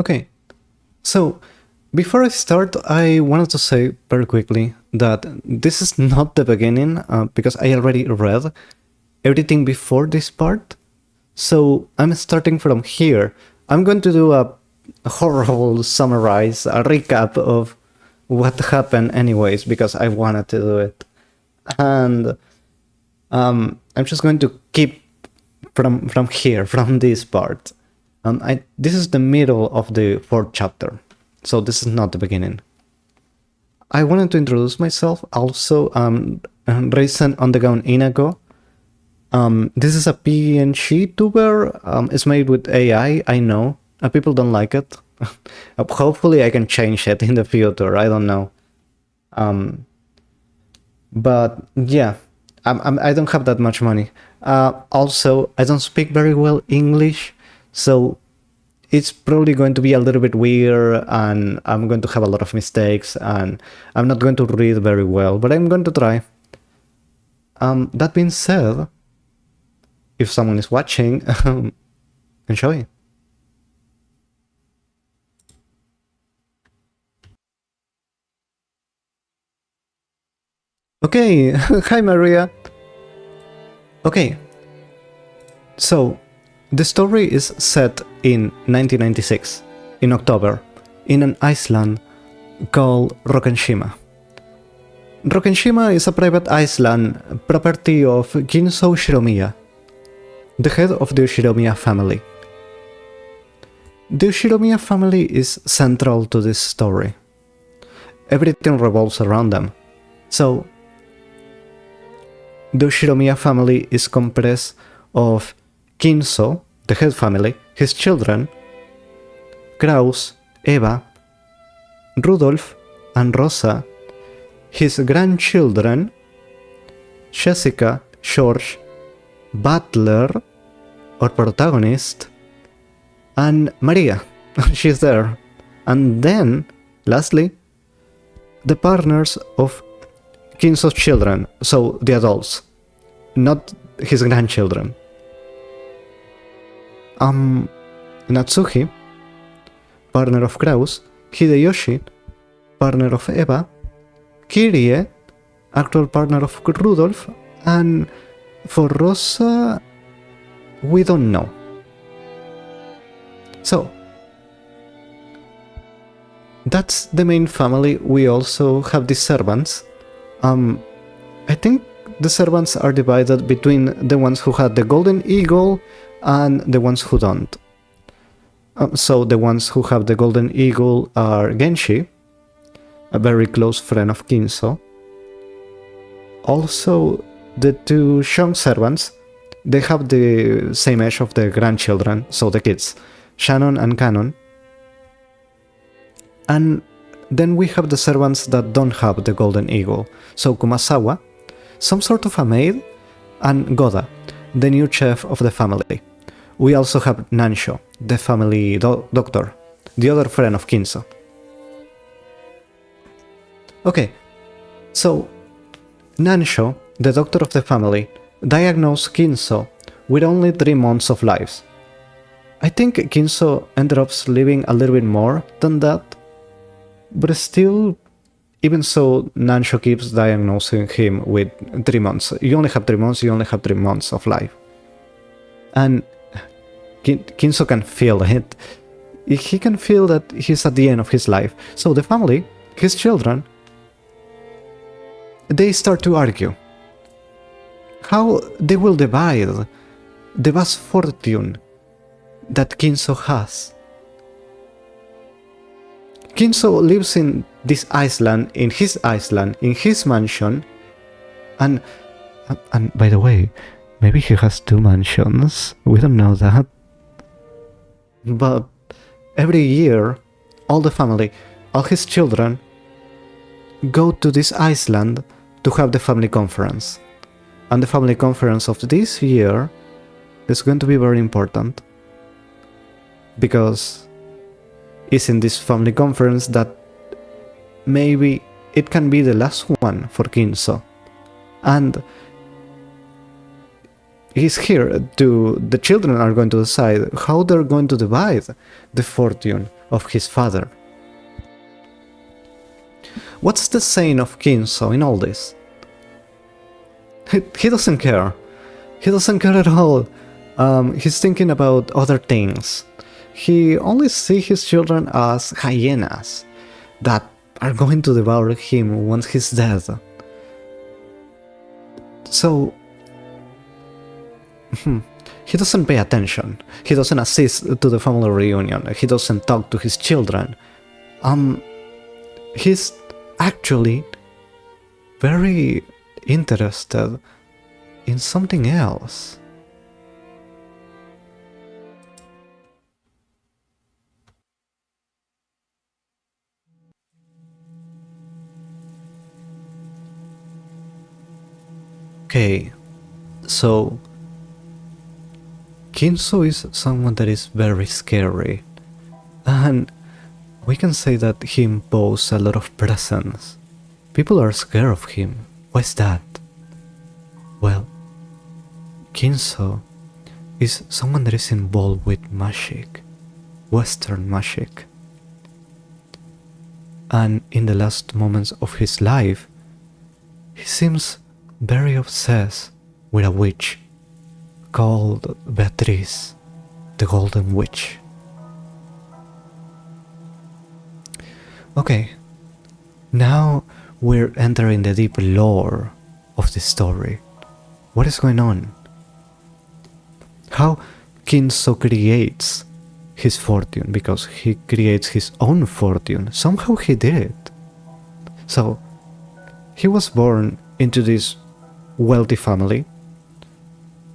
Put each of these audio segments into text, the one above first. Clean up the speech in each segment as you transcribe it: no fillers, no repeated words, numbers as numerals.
Okay, so before I start, I wanted to say very quickly that this is not the beginning, because I already read everything before this part. So I'm starting from here. I'm going to do a horrible summarize, a recap of what happened anyways, because I wanted to do it. And I'm just going to keep from here, from this part. This is the middle of the fourth chapter, so this is not the beginning. I wanted to introduce myself also. Reisen on the Gun Inago. This is a PNG tuber. It's made with AI, I know. People don't like it. Hopefully I can change it in the future, I don't know. But yeah, I don't have that much money. Also, I don't speak very well English, so it's probably going to be a little bit weird, and I'm going to have a lot of mistakes, and I'm not going to read very well, but I'm going to try. That being said, if someone is watching, enjoy. Okay, hi Maria. Okay, so the story is set in 1996, in October, in an island called Rokkenshima. Rokkenshima is a private island property of Ginso Shiromiya, the head of the Shiromiya family. The Shiromiya family is central to this story. Everything revolves around them. So, the Shiromiya family is comprised of Kinso, the head family, his children, Kraus, Eva, Rudolf, and Rosa, his grandchildren, Jessica, George, Butler, or protagonist, and Maria, she's there. And then, lastly, the partners of Kinso's children, so the adults, not his grandchildren. Natsuhi, partner of Kraus, Hideyoshi, partner of Eva, Kirie, actual partner of Rudolf, and for Rosa, we don't know. So, that's the main family. We also have the servants. I think the servants are divided between the ones who had the golden eagle and the ones who don't. So the ones who have the golden eagle are Genshi, a very close friend of Kinso. Also, the two young servants, they have the same age of the grandchildren, so the kids, Shannon and Canon. And then we have the servants that don't have the golden eagle, so Kumasawa, some sort of a maid, and Goda, the new chef of the family. We also have Nansho, the family doctor, the other friend of Kinso. Okay, so Nansho, the doctor of the family, diagnosed Kinso with only 3 months of life. I think Kinso ended up living a little bit more than that, but still, even so, Nansho keeps diagnosing him with 3 months. You only have 3 months, you only have 3 months of life. And Kinso can feel it. He can feel that he's at the end of his life. So the family, his children, they start to argue how they will divide the vast fortune that Kinso has. Kinso lives in this island, in his mansion, and by the way, maybe he has 2 mansions, we don't know that. But every year, all the family, all his children, go to this island to have the family conference. And the family conference of this year is going to be very important, because it's in this family conference that maybe it can be the last one for Kinso. And he's here to... The children are going to decide how they're going to divide the fortune of his father. What's the saying of Kinso in all this? He doesn't care. He doesn't care at all. He's thinking about other things. He only sees his children as hyenas that are going to devour him once he's dead. So he doesn't pay attention. He doesn't assist to the family reunion. He doesn't talk to his children. He's actually very interested in something else. Okay, so Kinso is someone that is very scary, and we can say that he imposes a lot of presence. People are scared of him. Why's that? Well, Kinso is someone that is involved with magic, Western magic. And in the last moments of his life, he seems very obsessed with a witch called Beatrice, the Golden Witch. Okay, now we're entering the deep lore of the story. What is going on? How Kinso creates his fortune, because he creates his own fortune. Somehow he did it. So, he was born into this wealthy family.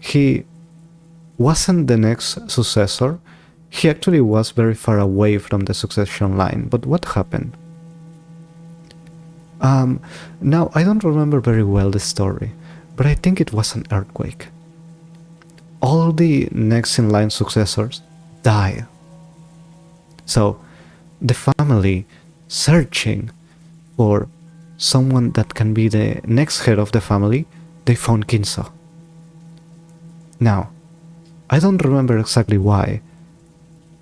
He wasn't the next successor. He actually was very far away from the succession line. But what happened? Now, I don't remember very well the story, but I think it was an earthquake. All the next in line successors died. So, the family, searching for someone that can be the next head of the family, they found Kinso. Now, I don't remember exactly why.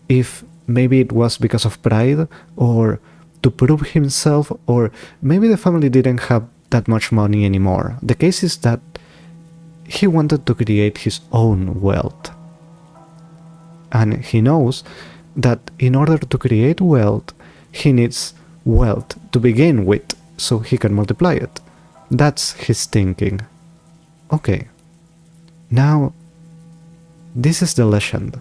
If maybe it was because of pride, or to prove himself, or maybe the family didn't have that much money anymore. The case is that he wanted to create his own wealth. And he knows that in order to create wealth, he needs wealth to begin with, so he can multiply it. That's his thinking. Okay. Now, this is the legend.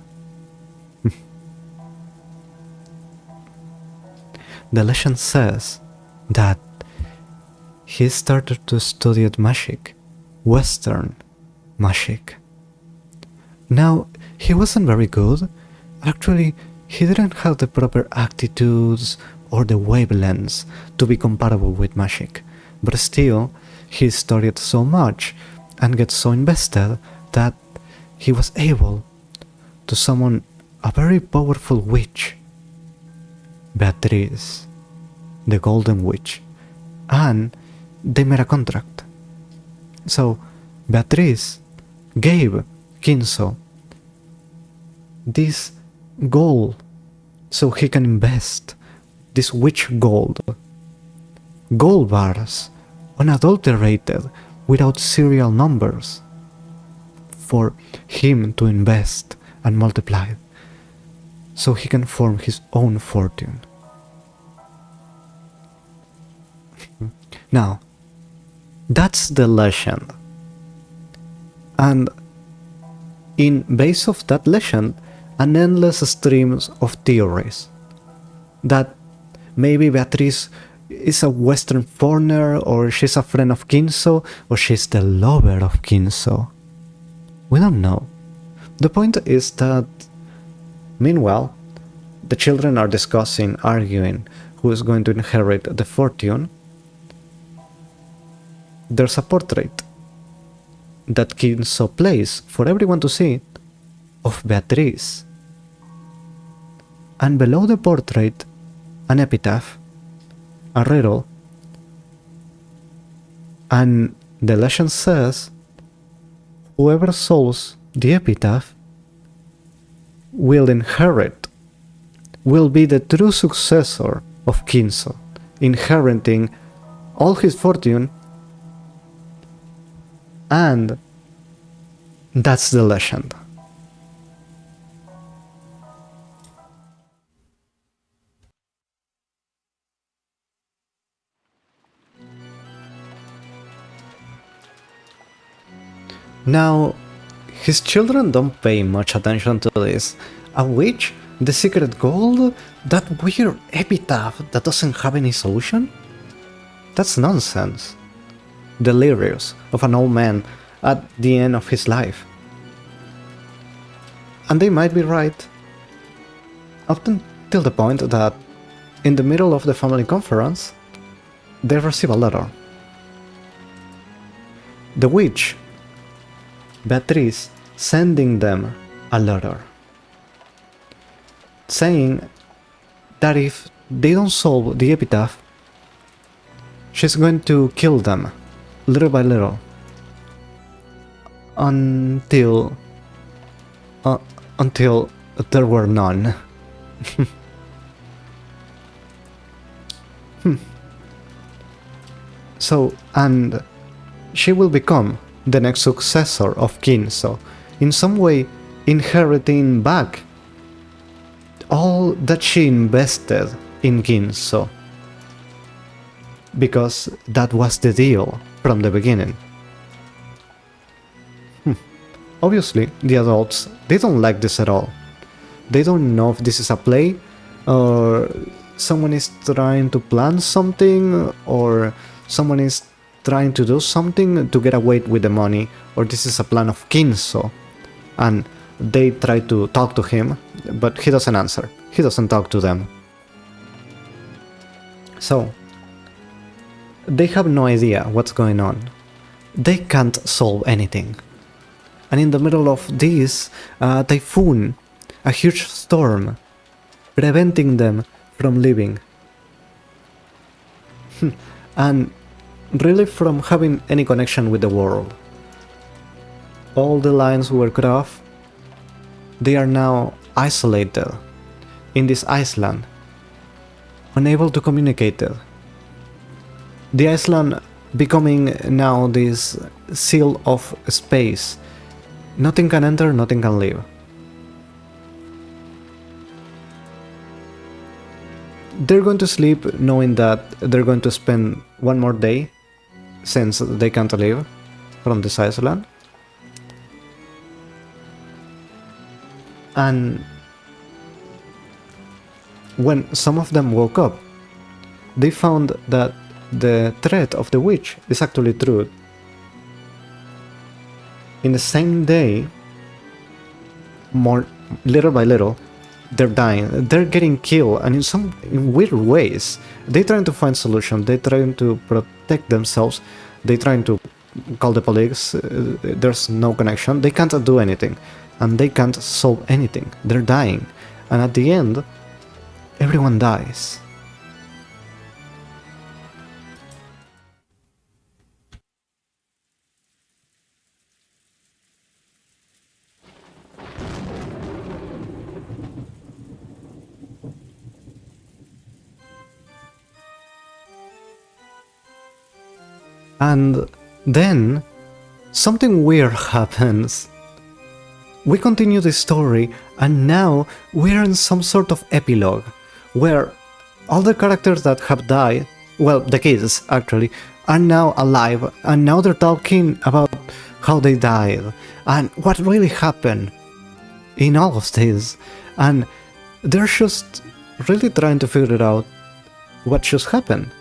The legend says that he started to study magic, Western magic. Now, he wasn't very good. Actually, he didn't have the proper attitudes or the wavelengths to be compatible with magic. But still, he studied so much and get so invested that he was able to summon a very powerful witch, Beatrice, the Golden Witch, and they made a contract. So Beatrice gave Kinso this gold so he can invest this witch gold bars, unadulterated, without serial numbers, for him to invest and multiply, so he can form his own fortune. Now, that's the legend. And in base of that legend, an endless stream of theories that maybe Beatrice is a Western foreigner, or she's a friend of Kinso, or she's the lover of Kinso. We don't know. The point is that, meanwhile, the children are discussing, arguing who is going to inherit the fortune. There's a portrait that Kinso plays for everyone to see of Beatrice. And below the portrait, an epitaph, a riddle, and the legend says, whoever solves the epitaph will inherit, will be the true successor of Kinso, inheriting all his fortune, and that's the legend. Now, his children don't pay much attention to this. A witch? The secret gold? That weird epitaph that doesn't have any solution? That's nonsense. Delirious of an old man at the end of his life. And they might be right. Up until the point that, in the middle of the family conference, they receive a letter. The witch, Beatrice, sending them a letter, saying that if they don't solve the epitaph, she's going to kill them, little by little, until there were none. So, and she will become the next successor of Kinso, in some way inheriting back all that she invested in Kinso, because that was the deal from the beginning. Obviously, the adults, they don't like this at all. They don't know if this is a play, or someone is trying to plan something, or someone is trying to do something to get away with the money, or this is a plan of Kinso. And they try to talk to him, but he doesn't answer. He doesn't talk to them. So, they have no idea what's going on. They can't solve anything. And in the middle of this, a typhoon, a huge storm, preventing them from leaving. And really from having any connection with the world. All the lines were cut off. They are now isolated in this island, unable to communicate. The island becoming now this seal of space. Nothing can enter, nothing can leave. They're going to sleep knowing that they're going to spend one more day, since they can't leave from this island. And when some of them woke up, they found that the threat of the witch is actually true. In the same day, more little by little, they're dying, they're getting killed, and in weird ways. They're trying to find solutions, they're trying to protect themselves, they're trying to call the police, there's no connection, they can't do anything, and they can't solve anything, they're dying, and at the end, everyone dies. And then, something weird happens. We continue the story, and now we're in some sort of epilogue, where all the characters that have died, well, the kids actually, are now alive, and now they're talking about how they died, and what really happened in all of this, and they're just really trying to figure out what just happened.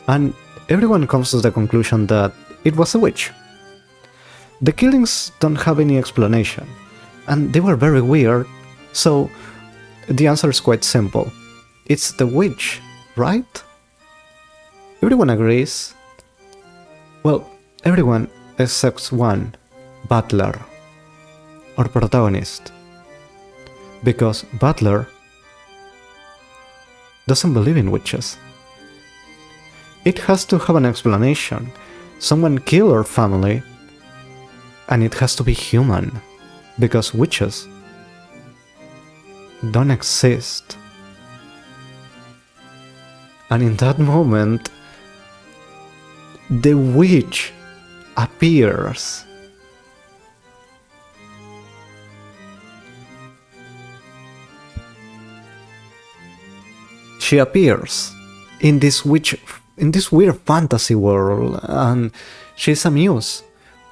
And everyone comes to the conclusion that it was a witch. The killings don't have any explanation, and they were very weird, so the answer is quite simple. It's the witch, right? Everyone agrees. Well, everyone except one, Butler, or protagonist. Because Butler doesn't believe in witches. It has to have an explanation. Someone killed her family, And it has to be human, because witches don't exist. And in that moment, the witch appears. She appears in this weird fantasy world, and she's amused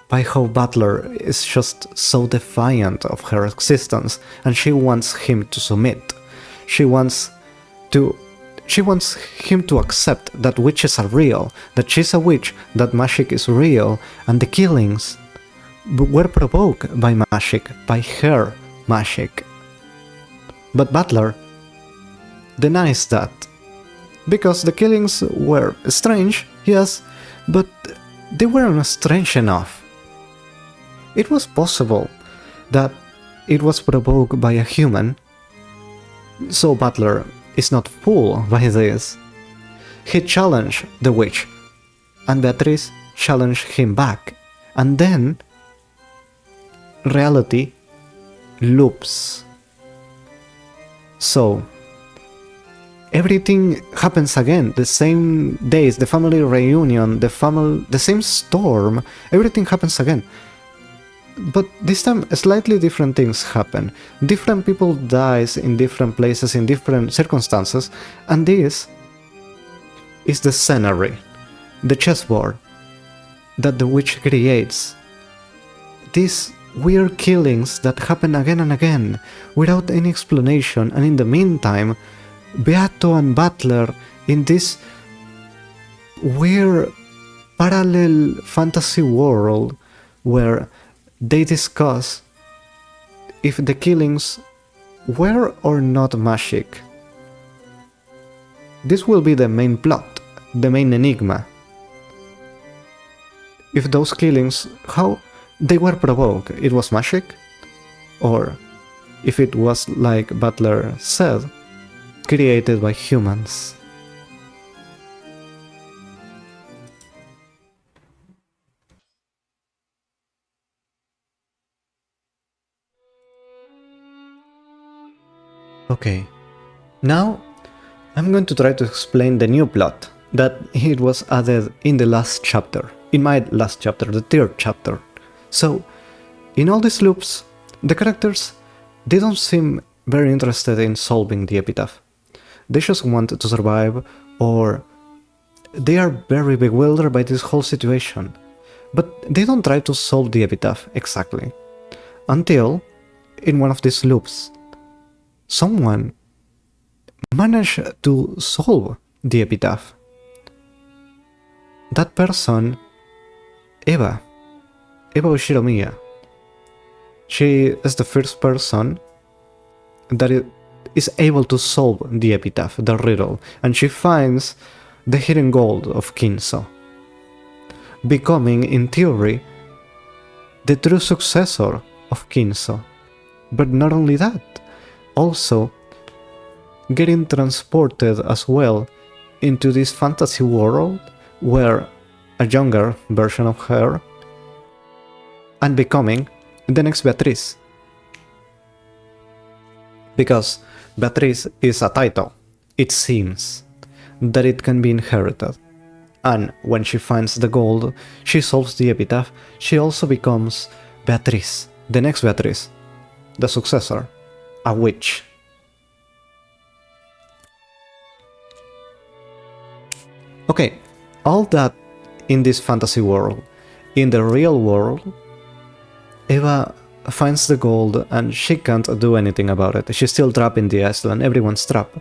by how Butler is just so defiant of her existence, and she wants him to submit. She wants him to accept that witches are real, that she's a witch, that magic is real, and the killings were provoked by magic, by her magic. But Butler denies that, because the killings were strange, yes, but they weren't strange enough. It was possible that it was provoked by a human, so Butler is not fooled by this. He challenged the witch, and Beatrice challenged him back, and then reality loops. So everything happens again, the same days, the family reunion, the same storm, everything happens again. But this time, slightly different things happen. Different people dies in different places, in different circumstances, and this is the scenery, the chessboard that the witch creates. These weird killings that happen again and again, without any explanation, and in the meantime, Beato and Butler in this weird parallel fantasy world where they discuss if the killings were or not magic. This will be the main plot, the main enigma. If those killings, how they were provoked, it was magic? Or if it was, like Butler said, created by humans. Okay, now I'm going to try to explain the new plot that it was added in the last chapter, in my last chapter, the third chapter. So, in all these loops, the characters, they don't seem very interested in solving the epitaph. They just want to survive, or they are very bewildered by this whole situation. But they don't try to solve the epitaph exactly, until, in one of these loops, someone managed to solve the epitaph. That person, Eva Ushiromiya. She is the first person that is able to solve the epitaph, the riddle, and she finds the hidden gold of Kinso, becoming, in theory, the true successor of Kinso. But not only that, also getting transported as well into this fantasy world where a younger version of her, and becoming the next Beatrice. Because Beatrice is a title, it seems that it can be inherited. And when she finds the gold, she solves the epitaph, she also becomes Beatrice, the next Beatrice, the successor, a witch. Okay, all that in this fantasy world. In the real world, Eva finds the gold and she can't do anything about it. She's still trapped in the island, everyone's trapped.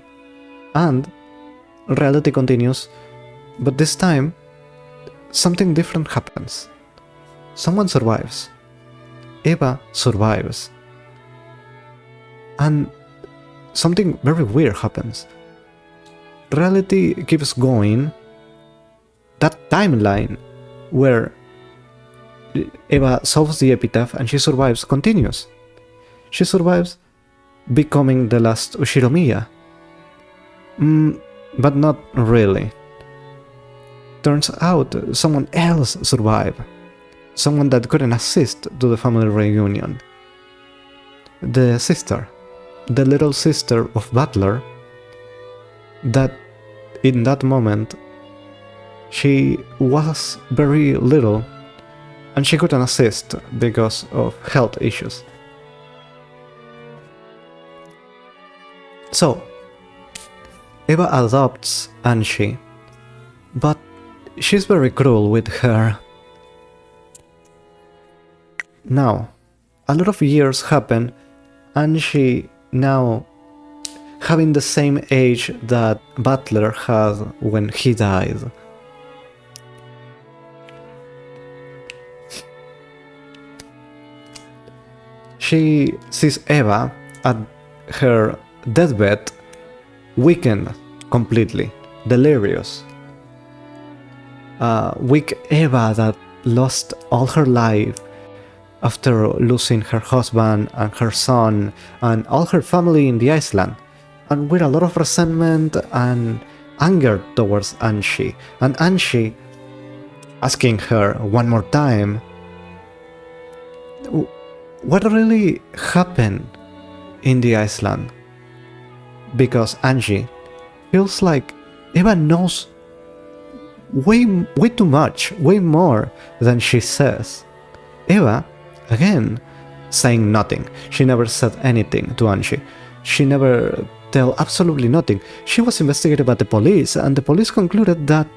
And reality continues, but this time, something different happens. Someone survives. Eva survives. And something very weird happens. Reality keeps going. That timeline where Eva solves the epitaph and she survives continues. She survives, becoming the last Ushiromiya. But not really. Turns out someone else survived. someone that couldn't assist to the family reunion. The sister, the little sister of Butler, that in that moment she was very little and she couldn't assist because of health issues. So, Eva adopts Angie, but she's very cruel with her. Now, a lot of years happen, and she now having the same age that Butler had when he died. She sees Eva at her deathbed, weakened completely, delirious. Weak Eva that lost all her life after losing her husband and her son and all her family in the island, and with a lot of resentment and anger towards Angie, and Angie asking her one more time, what really happened in the island? Because Angie feels like Eva knows way too much, way more than she says. Eva, again, saying nothing. She never said anything to Angie. She never tell absolutely nothing. She was investigated by the police, and the police concluded that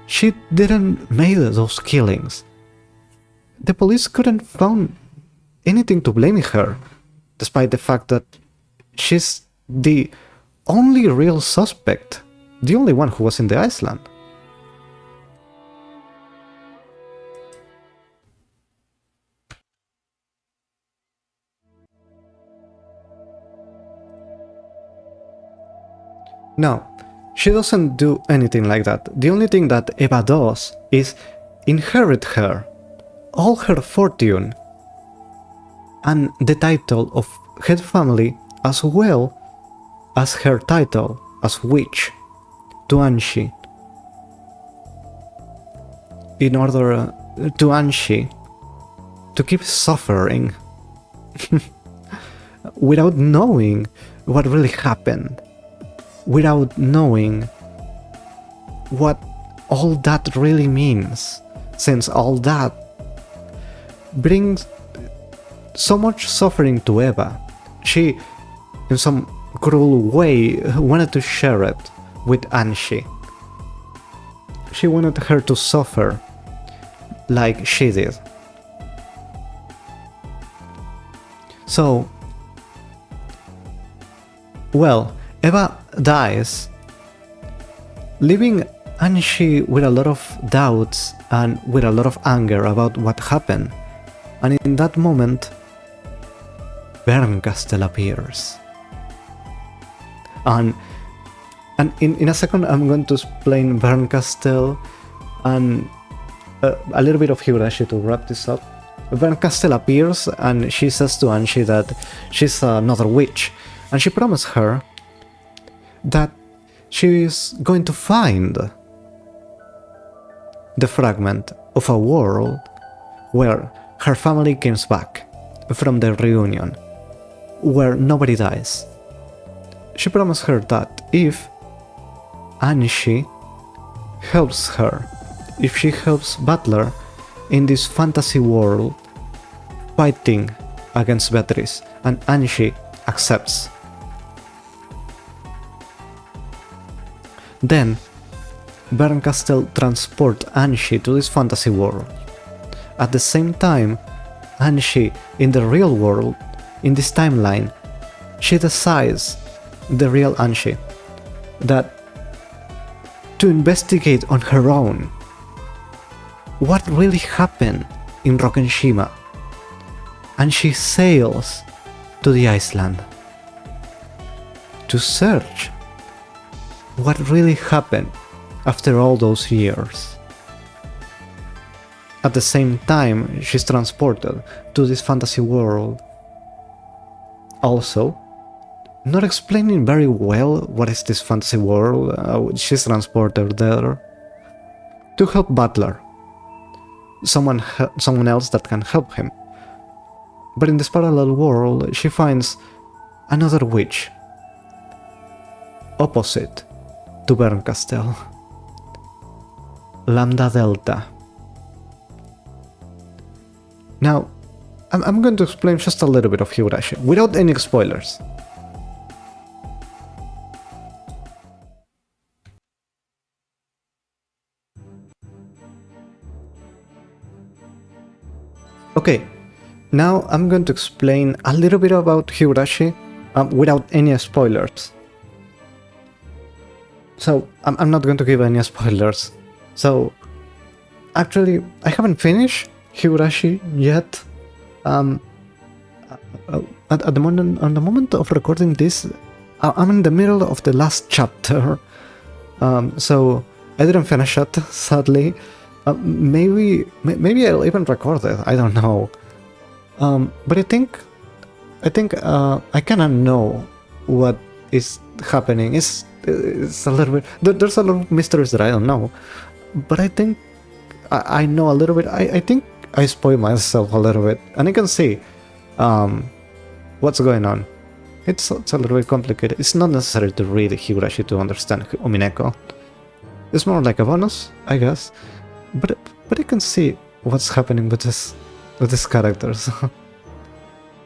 she didn't make those killings. The police couldn't find anything to blame her, despite the fact that she's the only real suspect, the only one who was in the island. No, she doesn't do anything like that. The only thing that Eva does is inherit her, all her fortune, and the title of head family, as well as her title as witch, to Angie. In order to Angie to keep suffering without knowing what really happened, without knowing what all that really means, since all that brings so much suffering to Eva. She, in some cruel way, wanted to share it with Angie. She wanted her to suffer like she did. So, well, Eva dies, leaving Angie with a lot of doubts and with a lot of anger about what happened. And in that moment, Bernkastel appears. And in a second I'm going to explain Bernkastel and a little bit of Higurashi to wrap this up. Bernkastel appears and she says to Angie that she's another witch, and she promised her that she is going to find the fragment of a world where her family comes back from the reunion, where nobody dies. She promised her that if Angie helps her, if she helps Butler in this fantasy world fighting against Beatrice, and Angie accepts, then Bernkastel transports Angie to this fantasy world. At the same time, Angie, in the real world, in this timeline, she decides, the real Angie, that to investigate on her own what really happened in Rokkenshima, and she sails to the island to search what really happened after all those years. At the same time, she's transported to this fantasy world. Also, not explaining very well what is this fantasy world, she's transported there to help Butler. someone else that can help him. But in this parallel world, she finds another witch, opposite to Bernkastel, Lambda Delta. Now, I'm going to explain just a little bit of Higurashi, without any spoilers. Okay, now I'm going to explain a little bit about Higurashi without any spoilers. So, I'm not going to give any spoilers. So, actually, I haven't finished Higurashi yet. At the moment of recording this, I'm in the middle of the last chapter. So, I didn't finish it, sadly. Maybe I'll even record it. I don't know. But I think I kind of know what is happening. It's a little bit. There's a lot of mysteries that I don't know, but I think I know a little bit. I think I spoil myself a little bit, and I can see what's going on. It's a little bit complicated. It's not necessary to read Higurashi to understand Umineko. It's more like a bonus, I guess. But you can see what's happening with these characters.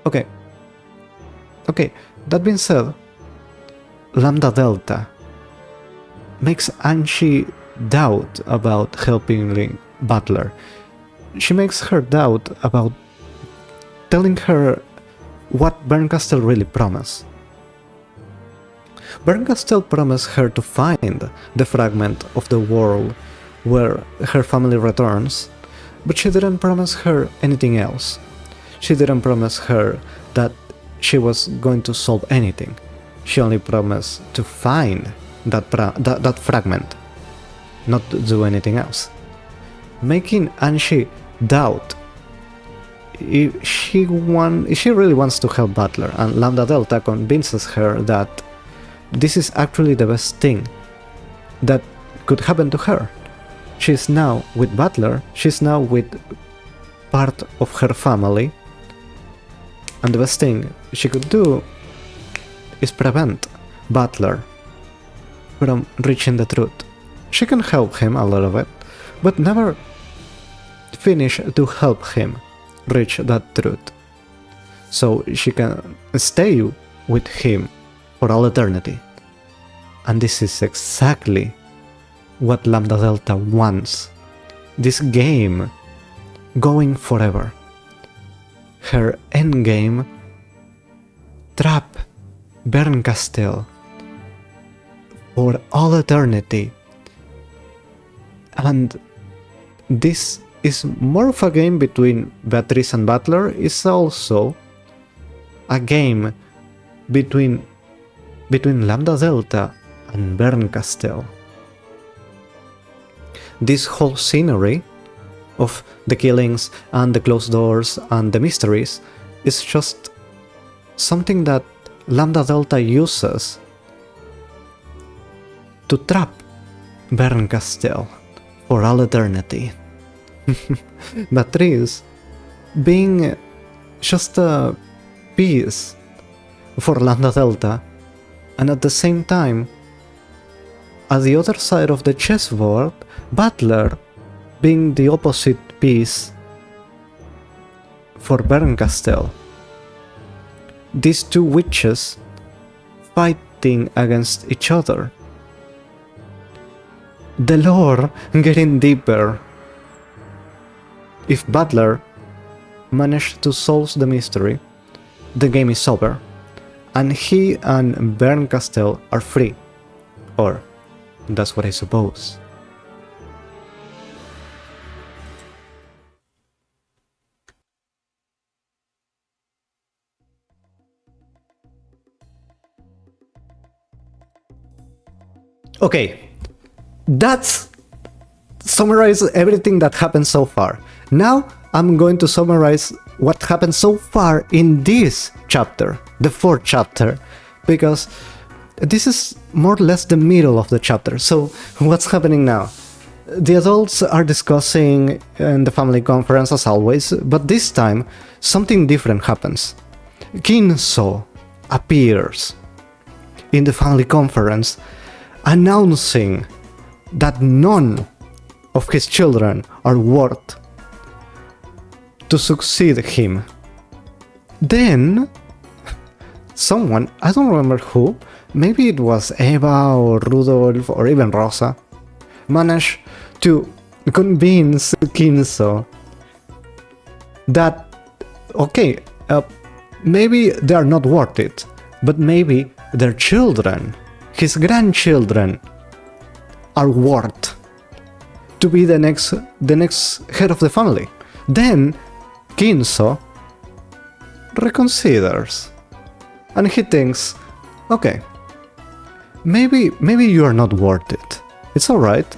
Okay. That being said, Lambda Delta makes Anshi doubt about helping Butler. She makes her doubt about telling her what Bernkastel really promised. Bernkastel promised her to find the fragment of the world where her family returns, but she didn't promise her anything else. She didn't promise her that she was going to solve anything. She only promised to find that fragment, not to do anything else. Making Anshi doubt if she really wants to help Butler, and Lambda Delta convinces her that this is actually the best thing that could happen to her. She's now with Butler, she's now with part of her family, and the best thing she could do is prevent Butler from reaching the truth. She can help him a little bit, but never finish to help him reach that truth. So she can stay with him for all eternity. And this is exactly what Lambda Delta wants. This game going forever. Her endgame: trap Bernkastel for all eternity. And this is more of a game between Beatrice and Butler. It's also a game between Lambda Delta and Bernkastel. This whole scenery of the killings and the closed doors and the mysteries is just something that Lambda Delta uses to trap Bernkastel for all eternity. Beatrice being just a piece for Lambda Delta, and at the same time, at the other side of the chessboard, Butler being the opposite piece for Bernkastel. These two witches fighting against each other. The lore getting deeper. If Butler managed to solve the mystery, the game is over, and he and Bernkastel are free. Or, that's what I suppose. Okay, that's summarize everything that happened so far. Now I'm going to summarize what happened so far in this chapter, the 4th chapter, because this is more or less the middle of the chapter. So what's happening now? The adults are discussing in the family conference as always, but this time something different happens. Kinso appears in the family conference announcing that none of his children are worth to succeed him. Then someone, I don't remember who, maybe it was Eva or Rudolf or even Rosa, managed to convince Kinso that, okay, maybe they are not worth it, but maybe their children, his grandchildren, are worth to be the next head of the family. Then Kinso reconsiders, and he thinks, okay, maybe you are not worth it. It's alright.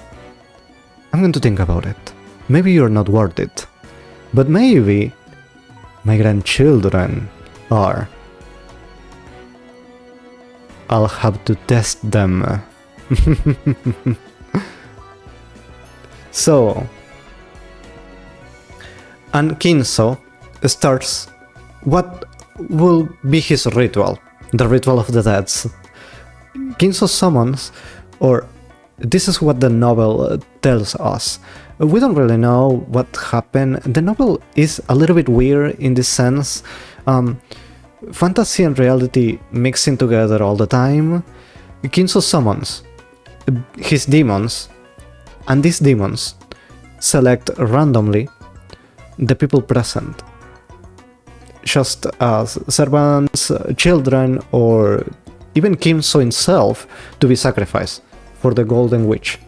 I'm going to think about it. Maybe you're not worth it. But maybe my grandchildren are. I'll have to test them. So, and Kinso starts what will be his ritual, the ritual of the deads. Kinso summons, or this is what the novel tells us. We don't really know what happened. The novel is a little bit weird in this sense. Fantasy and reality mixing together all the time. Kinso summons his demons, and these demons select randomly the people present, just as servants, children, or even Kinso himself to be sacrificed for the Golden Witch.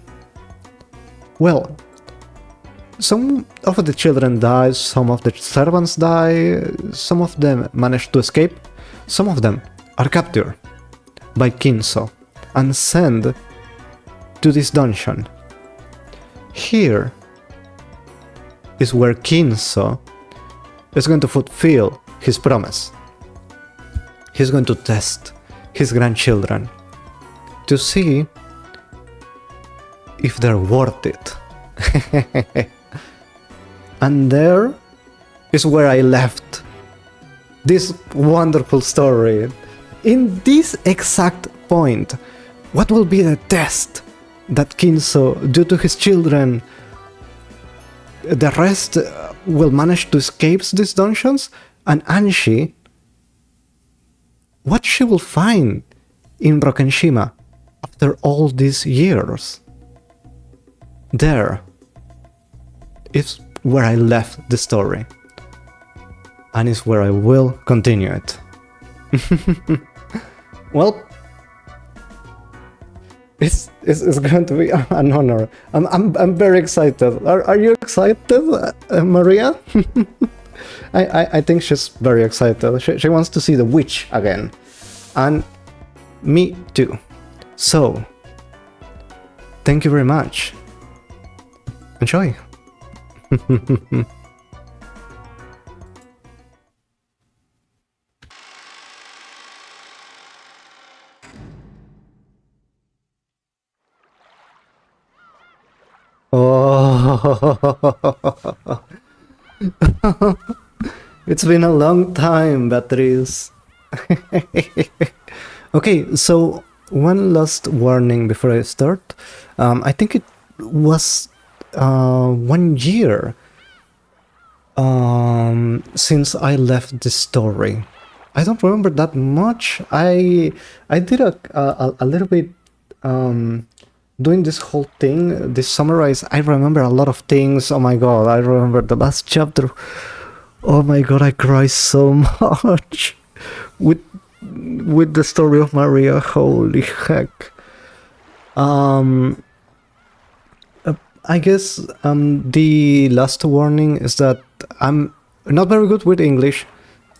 Well, some of the children die, some of the servants die, some of them manage to escape, some of them are captured by Kinso and sent to this dungeon. Here is where Kinso is going to fulfill his promise. He's going to test his grandchildren to see if they're worth it. And there is where I left this wonderful story. In this exact point, what will be the test that Kinso do to his children? The rest will manage to escape these dungeons, and Anshi, what she will find in Rokkenshima after all these years? There is where I left the story, and is where I will continue it. Well, it's going to be an honor. I'm very excited. Are you excited, Maria? I think she's very excited. She wants to see the witch again, and me too. So, thank you very much. Enjoy. Oh, it's been a long time, Beatrice. Okay, so one last warning before I start. I think it was 1 year since I left the story. I don't remember that much. I did a little bit doing this whole thing, this summarize. I remember a lot of things. Oh my god, I remember the last chapter. Oh my god, I cried so much with the story of Maria. Holy heck. I guess the last warning is that I'm not very good with English,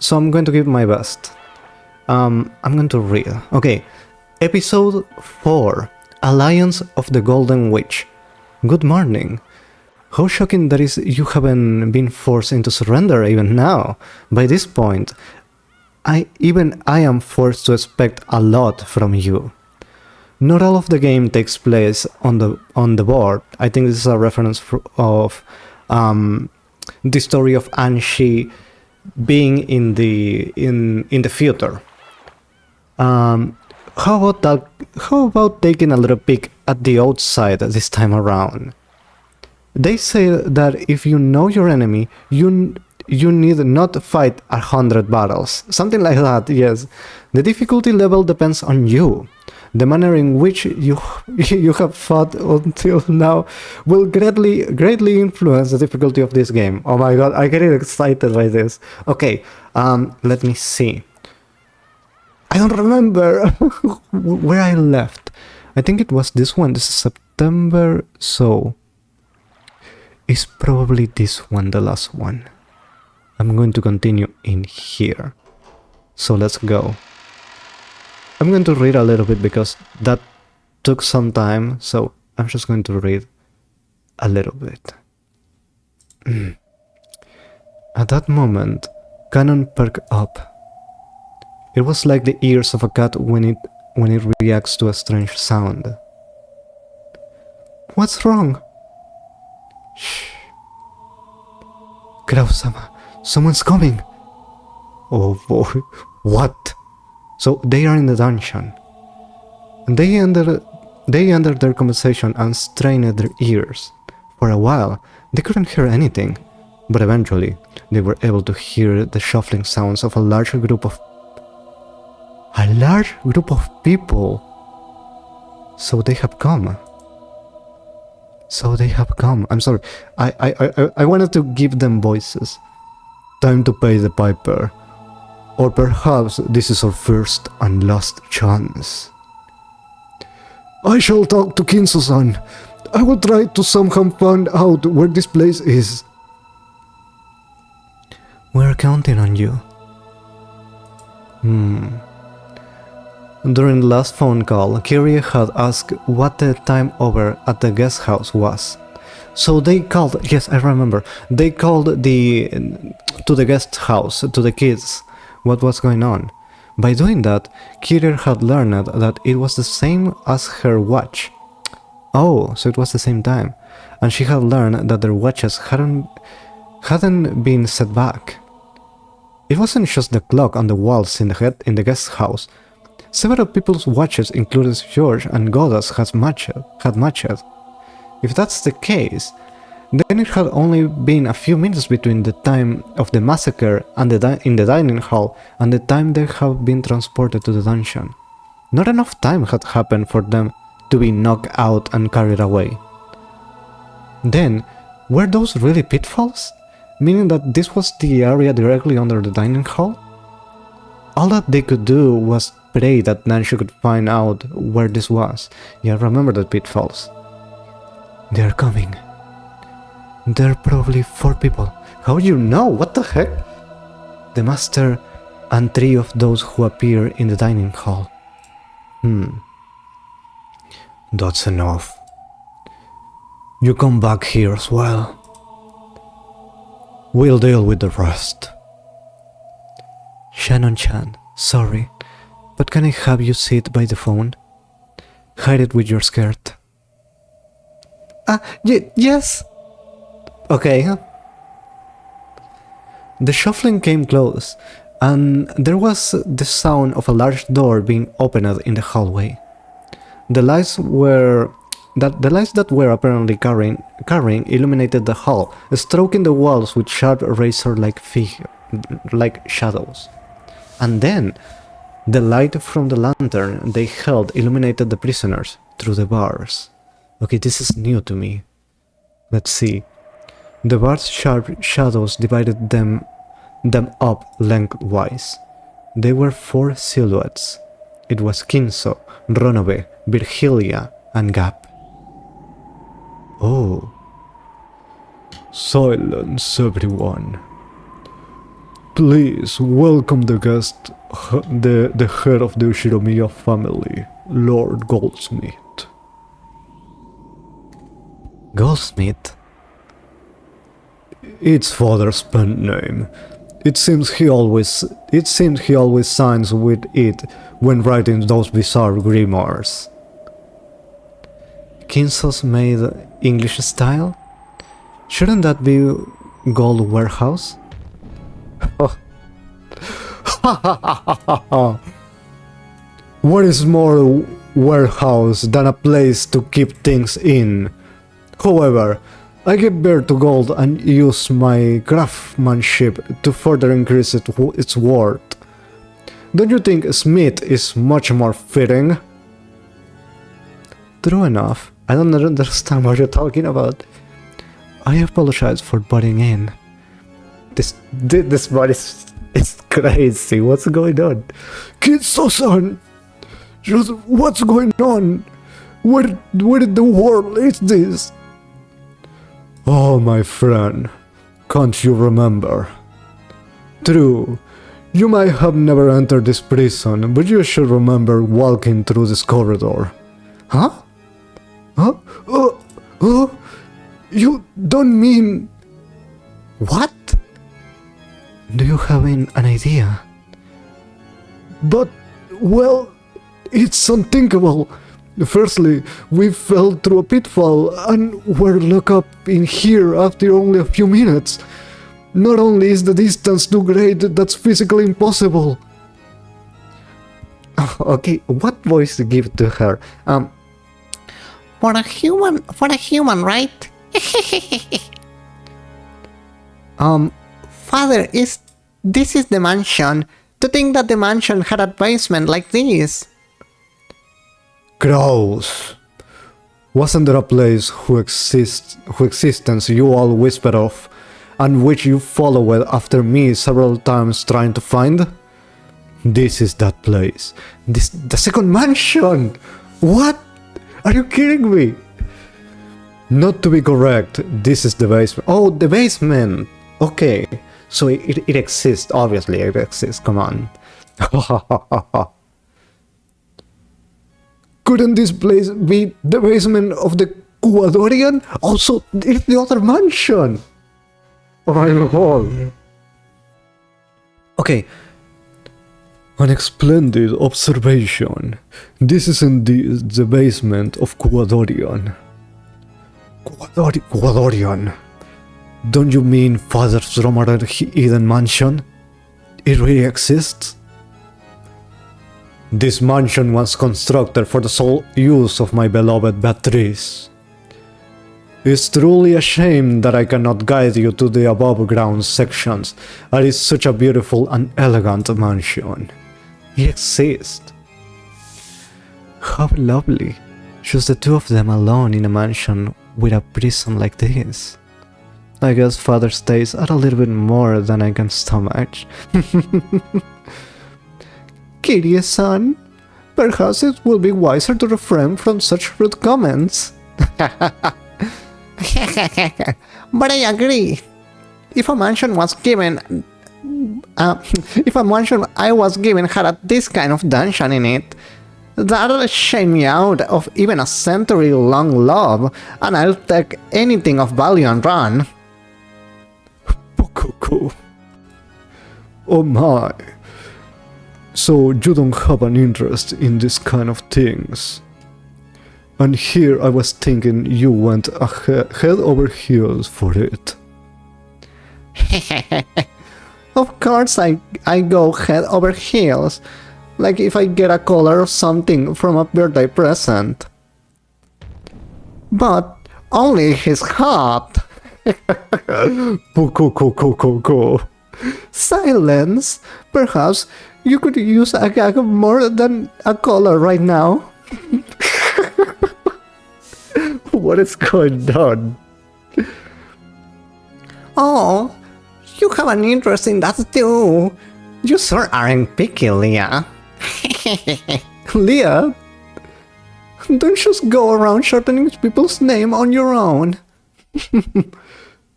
so I'm going to give my best. I'm going to read. Okay, episode 4, Alliance of the Golden Witch. Good morning. How shocking that is you haven't been forced into surrender even now. By this point, I am forced to expect a lot from you. Not all of the game takes place on the board. I think this is a reference of the story of Anshi being in the future. How about that? How about taking a little peek at the outside this time around? They say that if you know your enemy, you need not fight 100 battles. Something like that, yes. The difficulty level depends on you. The manner in which you have fought until now will greatly influence the difficulty of this game. Oh my god, I get excited by this. Okay, let me see. I don't remember where I left. I think it was this one. This is September, so it's probably this one, the last one. I'm going to continue in here. So let's go. I'm going to read a little bit because that took some time, so I'm just going to read a little bit. At that moment, Cannon perked up. It was like the ears of a cat when it reacts to a strange sound. What's wrong? Shh. Krausama, someone's coming. Oh boy, what? So they are in the dungeon. They ended their conversation and strained their ears. For a while, they couldn't hear anything, but eventually they were able to hear the shuffling sounds of a large group of people. So they have come. I'm sorry. I wanted to give them voices. Time to pay the piper. Or perhaps this is our first and last chance. I shall talk to Kinso-san. I will try to somehow find out where this place is. We're counting on you. During the last phone call, Kyrie had asked what the time over at the guest house was. So they called, yes, I remember, they called to the guest house, to the kids, what was going on. By doing that, Kyrie had learned that it was the same as her watch. Oh, so it was the same time. And she had learned that their watches hadn't been set back. It wasn't just the clock on the walls in the guest house. Several people's watches, including George and Goda's, had matched. If that's the case, then it had only been a few minutes between the time of the massacre and in the dining hall and the time they have been transported to the dungeon. Not enough time had happened for them to be knocked out and carried away. Then, were those really pitfalls? Meaning that this was the area directly under the dining hall? All that they could do was pray that Nancy could find out where this was. Yeah, remember the pitfalls. They're coming. There are probably 4 people. How do you know? What the heck? The master and 3 of those who appear in the dining hall. That's enough. You come back here as well. We'll deal with the rest. Shannon-chan, sorry, but can I have you sit by the phone? Hide it with your skirt. Yes! Okay. The shuffling came close, and there was the sound of a large door being opened in the hallway. The lights that were apparently carrying illuminated the hall, stroking the walls with sharp razor-like shadows. And then, the light from the lantern they held illuminated the prisoners through the bars. Okay, this is new to me. Let's see. The bars' sharp shadows divided them up lengthwise. They were 4 silhouettes. It was Kinso, Ronobe, Virgilia, and Gap. Oh. Silence, everyone. Please welcome the guest, the head of the Ushiromiya family, Lord Goldsmith. Goldsmith? It's father's pen name. It seems he always signs with it when writing those bizarre grimoires. Kinso's made English style? Shouldn't that be Gold Warehouse? What is more warehouse than a place to keep things in? However, I give birth to gold and use my craftsmanship to further increase its worth. Don't you think Smith is much more fitting? True enough. I don't understand what you're talking about. I apologize for butting in. This body is crazy. What's going on? Kitsu-san! What's going on? Where in the world is this? Oh, my friend. Can't you remember? True. You might have never entered this prison, but you should remember walking through this corridor. Huh? Huh? You don't mean... What? Do you have an idea? But, well, it's unthinkable. Firstly, we fell through a pitfall and were locked up in here after only a few minutes. Not only is the distance too great, that's physically impossible. Okay, what voice to give to her? For a human, right? Father, this is the mansion. To think that the mansion had a basement like this. Gross. Wasn't there a place whose existence you all whispered of, and which you followed after me several times trying to find? This is that place. The second mansion! What? Are you kidding me? Not to be correct, this is the basement. Oh, the basement! Okay, so it exists, obviously it exists, come on. Couldn't this place be the basement of the Ecuadorian? Also, it's the other mansion! Oh my god. Okay. An splendid observation. This is indeed the basement of Ecuadorian. Ecuadorian? Don't you mean Father's rumored Eden mansion? It really exists? This mansion was constructed for the sole use of my beloved Beatrice. It's truly a shame that I cannot guide you to the above ground sections. It is such a beautiful and elegant mansion. It exists. How lovely. Just the two of them alone in a mansion with a prison like this. I guess Father stays at a little bit more than I can stomach. Kirie-san, perhaps it will be wiser to refrain from such rude comments. But I agree. If a mansion was given... if a mansion I was given had this kind of dungeon in it, that'll shame me out of even a century-long love, and I'll take anything of value and run. Pokoko. Oh my. So you don't have an interest in this kind of things. And here I was thinking you went head over heels for it. Of course I go head over heels, like if I get a collar or something from a birthday present. But only his heart. Pokoko. Silence. Perhaps you could use a gag more than a collar right now. What is going on? Oh, you have an interest in that too. You sure aren't picky, Leah. Leah? Don't just go around shortening people's name on your own.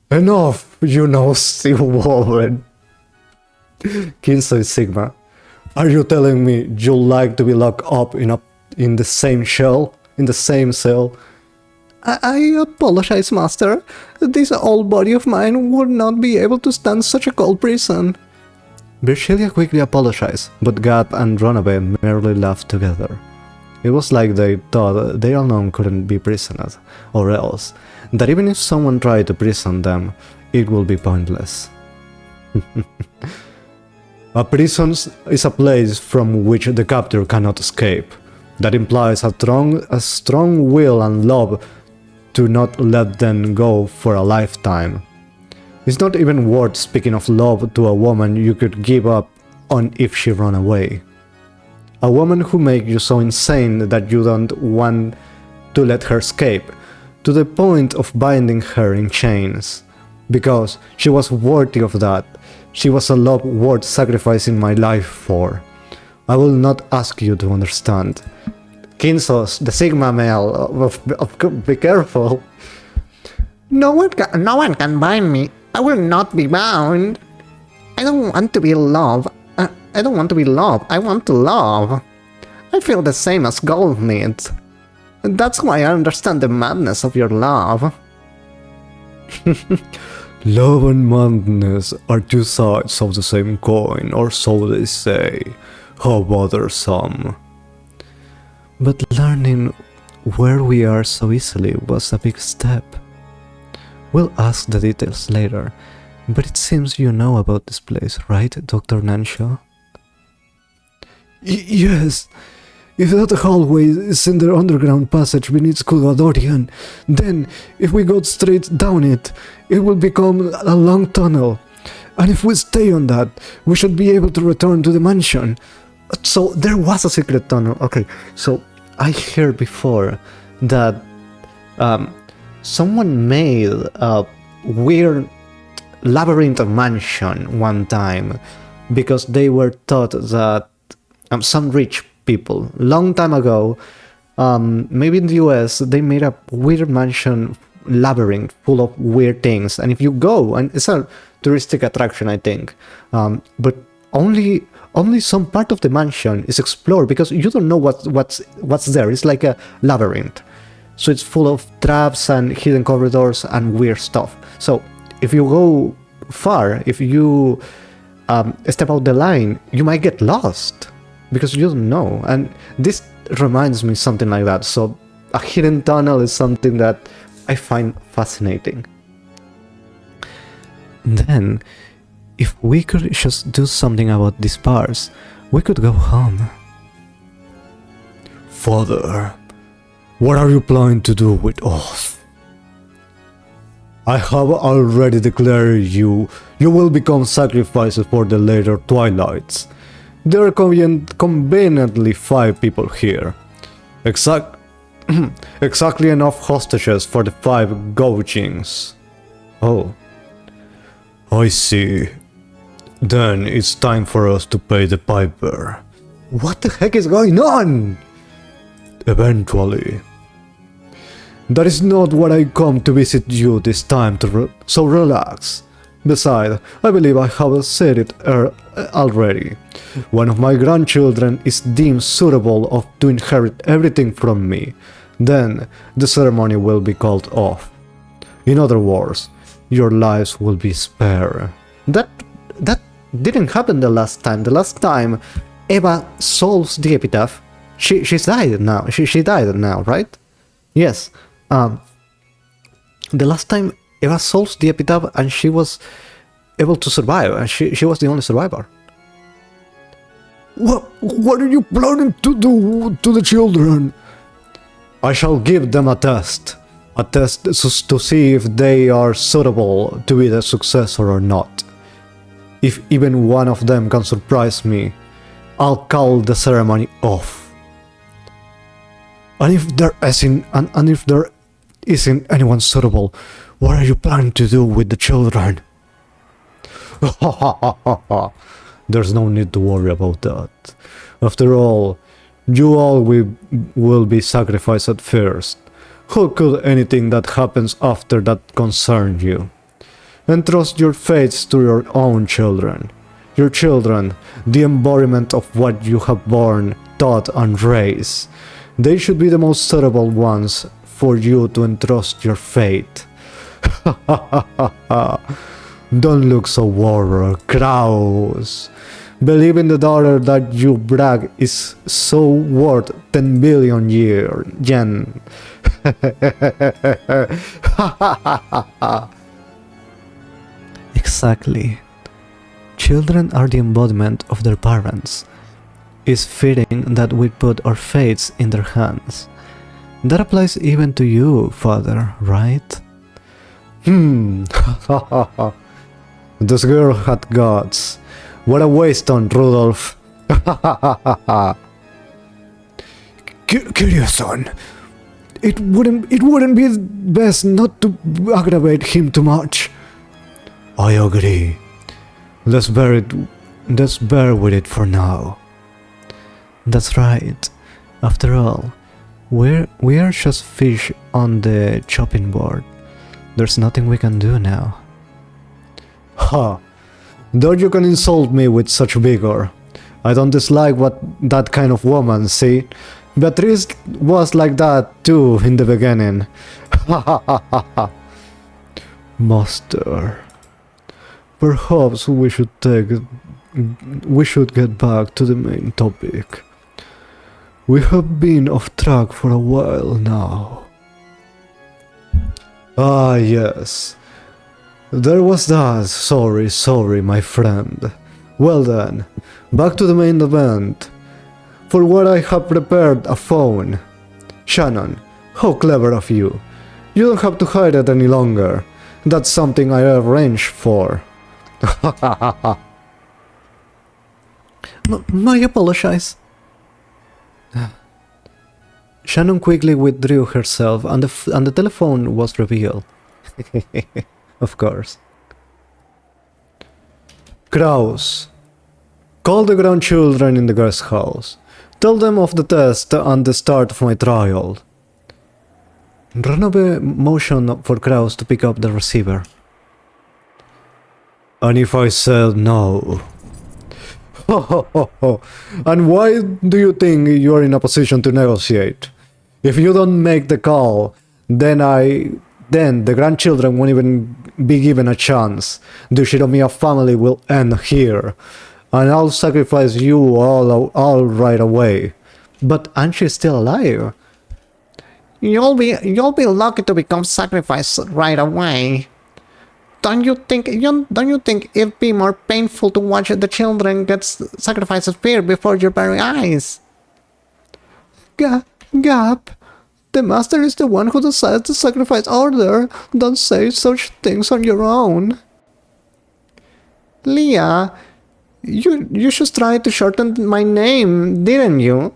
Enough, you nasty woman. Kinsei Sigma, are you telling me you like to be locked up in the same shell? In the same cell? I apologize, Master. This old body of mine would not be able to stand such a cold prison. Virgilia quickly apologized, but Gap and Runaway merely laughed together. It was like they thought they alone couldn't be prisoned, or else, that even if someone tried to prison them, it will be pointless. A prison is a place from which the captor cannot escape. That implies a strong will and love to not let them go for a lifetime. It's not even worth speaking of love to a woman you could give up on if she ran away. A woman who makes you so insane that you don't want to let her escape, to the point of binding her in chains. Because she was worthy of that. She was a love worth sacrificing my life for. I will not ask you to understand. Kinsos, the Sigma male, be careful. No one can bind me. I will not be bound. I don't want to be loved. I don't want to be loved. I want to love. I feel the same as Gold needs. That's why I understand the madness of your love. Love and madness are two sides of the same coin, or so they say. How bothersome. But learning where we are so easily was a big step. We'll ask the details later, but it seems you know about this place, right, Dr. Nanshaw? Yes. If that hallway is in the underground passage beneath Kugadorian, then, if we go straight down it, it will become a long tunnel. And if we stay on that, we should be able to return to the mansion. So, there was a secret tunnel. Okay, so I heard before that someone made a weird labyrinth mansion one time because they were taught that some rich people long time ago, maybe in the US, they made a weird mansion labyrinth full of weird things, and if you go, and it's a touristic attraction, I think, but only some part of the mansion is explored because you don't know what's there. It's like a labyrinth, so it's full of traps and hidden corridors and weird stuff. So if you go far, if you step out the line, you might get lost because you don't know. And this reminds me something like that. So a hidden tunnel is something that I find fascinating. Then, if we could just do something about these parts, we could go home. Father, what are you planning to do with us? I have already declared you will become sacrifices for the later twilights. There are conveniently 5 people here. Exactly enough hostages for the 5 goujings. Oh. I see. Then it's time for us to pay the piper. What the heck is going on? Eventually. That is not what I come to visit you this time so relax. Besides, I believe I have said it already. One of my grandchildren is deemed suitable to inherit everything from me. Then, the ceremony will be called off. In other words, your lives will be spared. That didn't happen the last time. The last time Eva solves the epitaph, she's died now. She died now, right? Yes. The last time Eva solves the epitaph and she was able to survive, and she was the only survivor. What are you planning to do to the children? I shall give them a test to see if they are suitable to be the successor or not. If even one of them can surprise me, I'll call the ceremony off. And if there isn't anyone suitable, what are you planning to do with the children? There's no need to worry about that. After all, you all will be sacrificed at first. How could anything that happens after that concern you? Entrust your fates to your own children. Your children, the embodiment of what you have born, taught, and raised. They should be the most suitable ones for you to entrust your fate. Don't look so worried, Kraus. Believe in the dollar that you brag is so worth 10 billion yen. Exactly. Children are the embodiment of their parents. It's fitting that we put our fates in their hands. That applies even to you, father, right? This girl had guts. What a waste on Rudolph. Kiryu-san, it wouldn't be best not to aggravate him too much. I agree. Let's bear with it for now. That's right. After all, we are just fish on the chopping board. There's nothing we can do now. Ha! Though you can insult me with such vigor. I don't dislike that kind of woman, see? Beatrice was like that too in the beginning. Master. Perhaps we should get back to the main topic. We have been off track for a while now. Ah, yes. There was that. Sorry, my friend. Well then, back to the main event. For what I have prepared a phone. Shannon, how clever of you. You don't have to hide it any longer. That's something I arranged for. My apologize. Shannon quickly withdrew herself and the telephone was revealed. Of course. Kraus. Call the grandchildren in the guest house. Tell them of the test and the start of my trial. Ranobe motioned for Kraus to pick up the receiver. And if I said no? And why do you think you are in a position to negotiate? If you don't make the call, then the grandchildren won't even be given a chance. The Shiromiya family will end here. And I'll sacrifice you all right away. But Anshi is still alive. You'll be lucky to become sacrificed right away. Don't you think it'd be more painful to watch the children get sacrificed here before your very eyes? Gap. The master is the one who decides the sacrifice order. Don't say such things on your own. Leah, you should try to shorten my name, didn't you?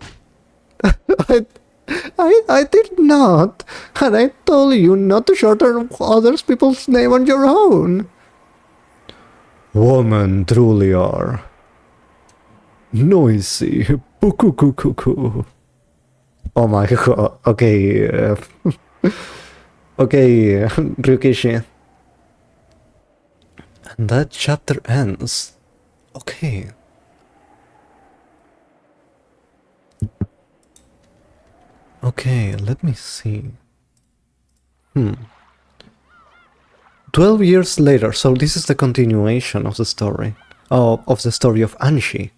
I did not, and I told you not to shorten other people's name on your own. Women truly are noisy. Puku. Oh my god. Okay. Okay, Ryukishi. And that chapter ends. Okay. Okay, let me see. 12 years later, so this is the continuation of the story. Of the story of Anshi.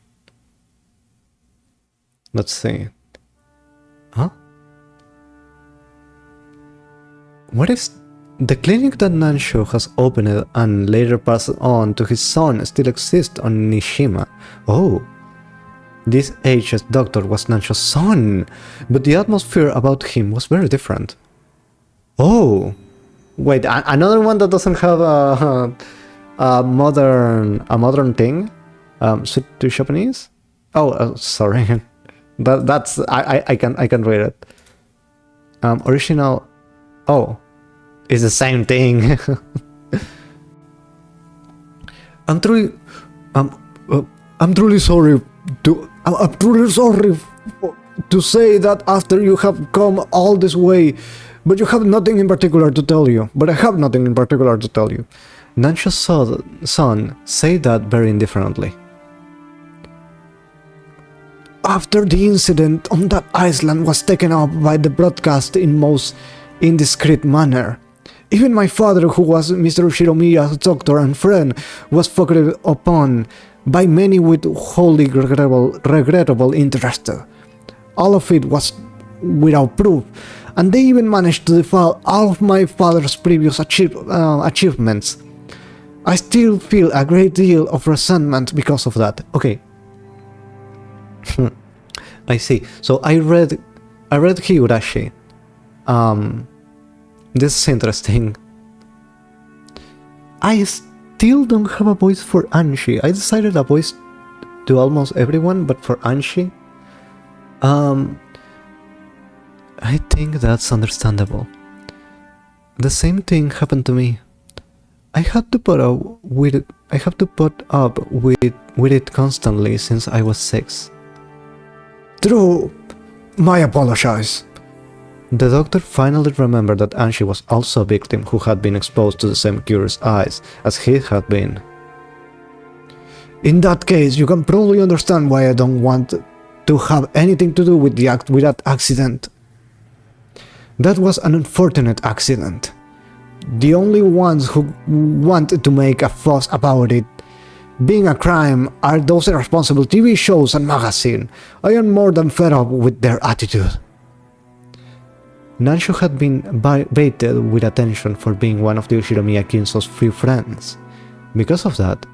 Let's see. Huh? What is... The clinic that Nansho has opened and later passed on to his son still exists on Nishima. Oh. This aged doctor was Nansho's son, but the atmosphere about him was very different. Oh. Wait, another one that doesn't have a modern thing? Switch to Japanese? Oh, sorry. That's I can read it. Original. Oh, it's the same thing. I'm truly sorry to say that after you have come all this way, but you have nothing in particular to tell you. But I have nothing in particular to tell you. Nansho's son said that very indifferently. After the incident on that island was taken up by the broadcast in most indiscreet manner, even my father, who was Mr. Shiromiya's doctor and friend, was focused upon by many with wholly regrettable interest. All of it was without proof, and they even managed to defile all of my father's previous achievements. I still feel a great deal of resentment because of that. Okay. I see. So I read Higurashi. This is interesting. I still don't have a voice for Anshi. I decided a voice to almost everyone, but for Anshi, I think that's understandable. The same thing happened to me. I had to put up with it constantly since I was 6. True. My apologize. The doctor finally remembered that Anshi was also a victim who had been exposed to the same curious eyes as he had been. In that case, you can probably understand why I don't want to have anything to do with that accident. That was an unfortunate accident. The only ones who want to make a fuss about it being a crime are those irresponsible TV shows and magazines. I am more than fed up with their attitude. Nansho had been baited with attention for being one of the Shiromiya Kinso's few friends. Because of that,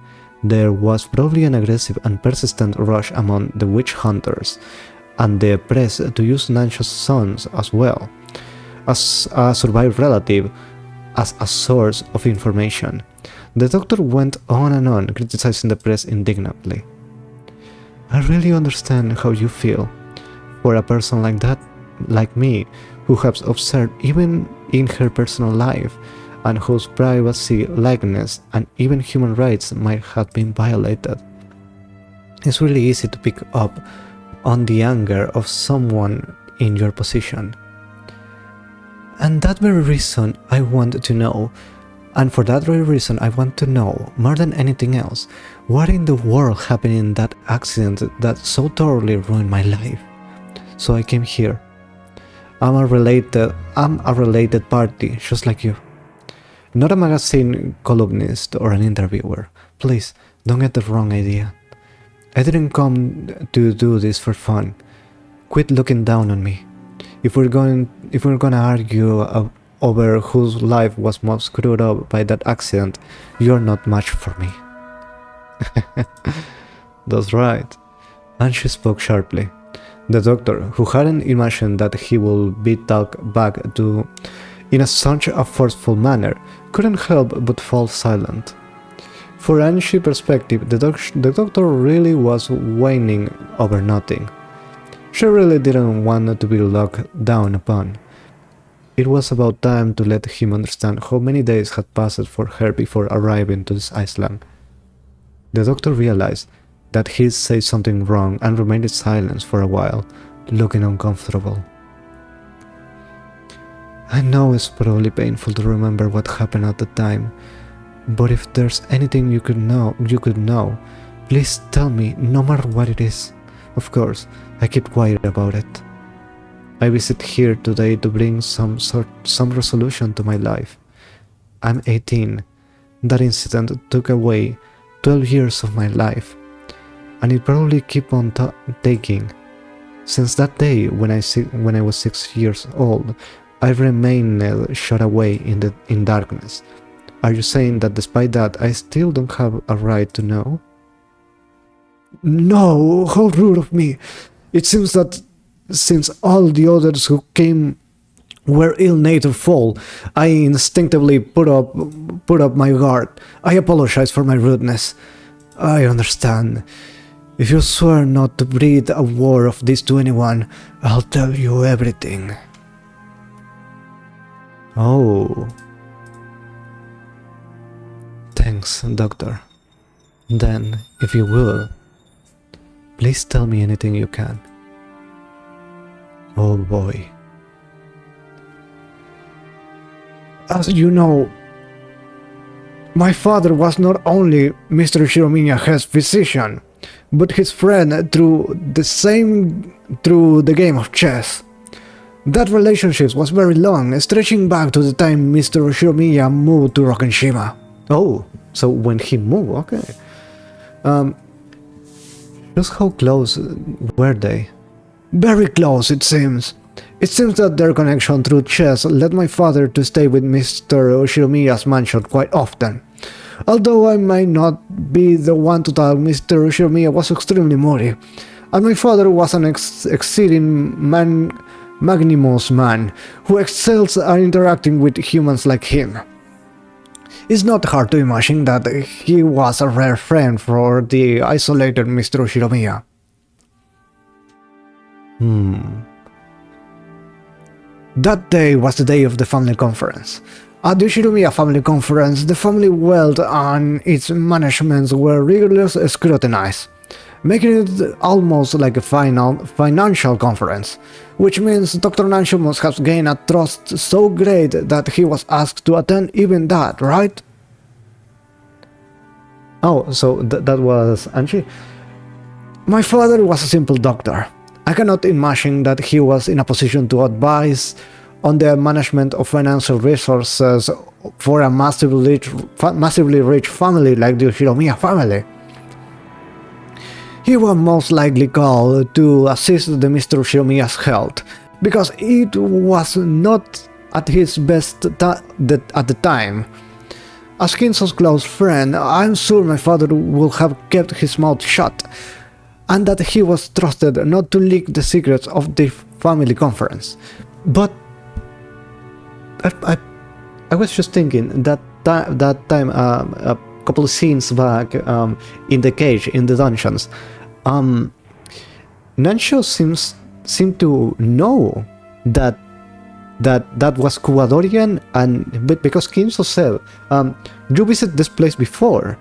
there was probably an aggressive and persistent rush among the witch hunters and the press to use Nansho's sons as well, as a survived relative, as a source of information. The doctor went on and on, criticizing the press indignantly. I really understand how you feel. For a person like that, like me, who has observed even in her personal life, and whose privacy, likeness, and even human rights might have been violated. It's really easy to pick up on the anger of someone in your position. And that very reason I want to know, and for that very reason I want to know, more than anything else, what in the world happened in that accident that so thoroughly ruined my life. So I came here. I'm a related party, just like you. Not a magazine columnist or an interviewer. Please, don't get the wrong idea. I didn't come to do this for fun. Quit looking down on me. If we're gonna argue over whose life was most screwed up by that accident, you're not much for me. That's right. And she spoke sharply. The doctor, who hadn't imagined that he would be talked back to in such a forceful manner, couldn't help but fall silent. For Anshi's perspective, the doctor really was whining over nothing. She really didn't want to be looked down upon. It was about time to let him understand how many days had passed for her before arriving to this island. The doctor realized that he'd said something wrong and remained silent for a while, looking uncomfortable. I know it's probably painful to remember what happened at the time, but if there's anything you could know, please tell me, no matter what it is. Of course, I keep quiet about it. I visit here today to bring some resolution to my life. I'm 18. That incident took away 12 years of my life, and it probably keep on taking. Since that day when I was 6 years old, I remained shut away in darkness. Are you saying that despite that, I still don't have a right to know? No, how rude of me. It seems that since all the others who came were ill-natured foul, I instinctively put up my guard. I apologize for my rudeness. I understand. If you swear not to breathe a word of this to anyone, I'll tell you everything. Oh. Thanks, Doctor. Then, if you will, please tell me anything you can. Oh boy. As you know, my father was not only Mr. Shiromiya's physician, but his friend through the game of chess. That relationship was very long, stretching back to the time Mr. Shiromiya moved to Rokenshima. Oh, so when he moved, okay. Just how close were they? Very close, it seems. It seems that their connection through chess led my father to stay with Mr. Ushiromiya's mansion quite often. Although I might not be the one to tell, Mr. Ushiromiya was extremely moody, and my father was an exceeding magnanimous man who excels at interacting with humans like him. It's not hard to imagine that he was a rare friend for the isolated Mr. Ushiromiya. That day was the day of the family conference. At the Ushiromiya family conference, the family wealth and its managements were rigorously scrutinized, making it almost like a financial conference, which means Dr. Nansho must have gained a trust so great that he was asked to attend even that, right? Oh, so that was Angie? My father was a simple doctor. I cannot imagine that he was in a position to advise on the management of financial resources for a massively rich family like the Ushiromiya family. He was most likely called to assist the Mr. Ushiromiya's health, because it was not at his best at the time. As Kinso's close friend, I'm sure my father would have kept his mouth shut, and that he was trusted not to leak the secrets of the family conference. But I was just thinking that time a couple of scenes back in the cage in the dungeons, Nansho seemed to know that was Kuwadorian, but because Kinso said you visited this place before.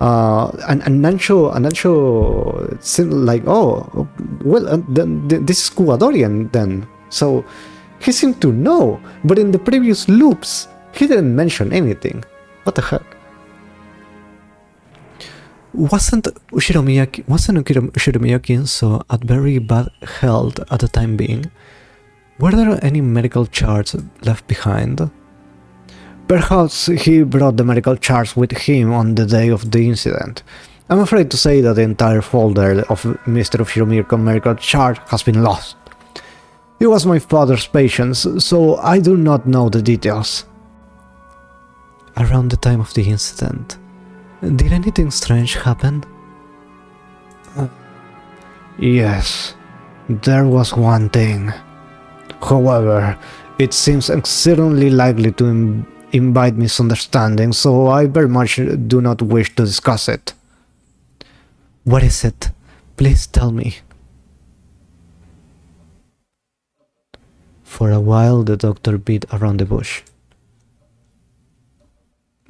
And Nansho seemed like, oh, well, this is Kuwadorian then. So he seemed to know, but in the previous loops, he didn't mention anything. What the heck? Wasn't Ushiromiya Kinso at very bad health at the time being? Were there any medical charts left behind? Perhaps he brought the medical charts with him on the day of the incident. I'm afraid to say that the entire folder of Mr. Ushiromiya's medical chart has been lost. It was my father's patient, so I do not know the details. Around the time of the incident, did anything strange happen? Yes, there was one thing. However, it seems exceedingly likely to invite misunderstanding, so I very much do not wish to discuss it. What is it? Please tell me. For a while the doctor beat around the bush.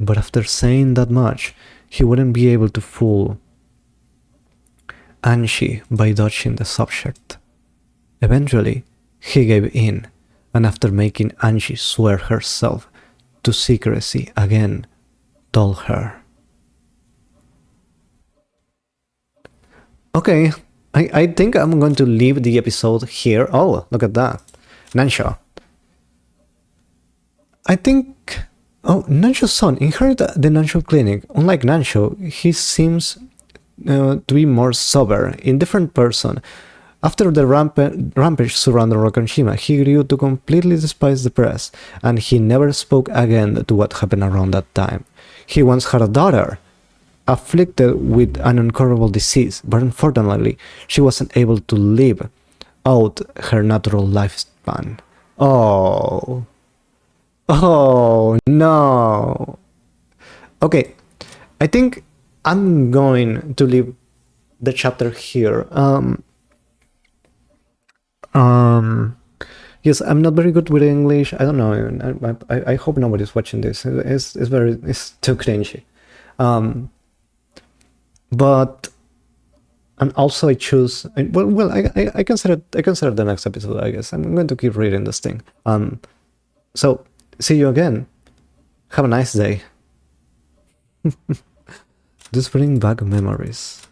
But after saying that much, he wouldn't be able to fool Angie by dodging the subject. Eventually, he gave in, and after making Angie swear herself to secrecy again, told her. Okay, I think I'm going to leave the episode here. Oh, look at that. Nansho. I think... Oh, Nansho's son inherited the Nansho clinic. Unlike Nansho, he seems to be more sober, indifferent person. After the rampage surrounding Rokanshima, he grew to completely despise the press, and he never spoke again to what happened around that time. He once had a daughter, afflicted with an incurable disease, but unfortunately, she wasn't able to live out her natural lifespan. Oh. Oh, no. Okay, I think I'm going to leave the chapter here. Yes, I'm not very good with English. I don't know. I hope nobody's watching this. It's too cringy. But and also I choose. Well, I consider the next episode. I guess I'm going to keep reading this thing. So see you again. Have a nice day. This bring back memories.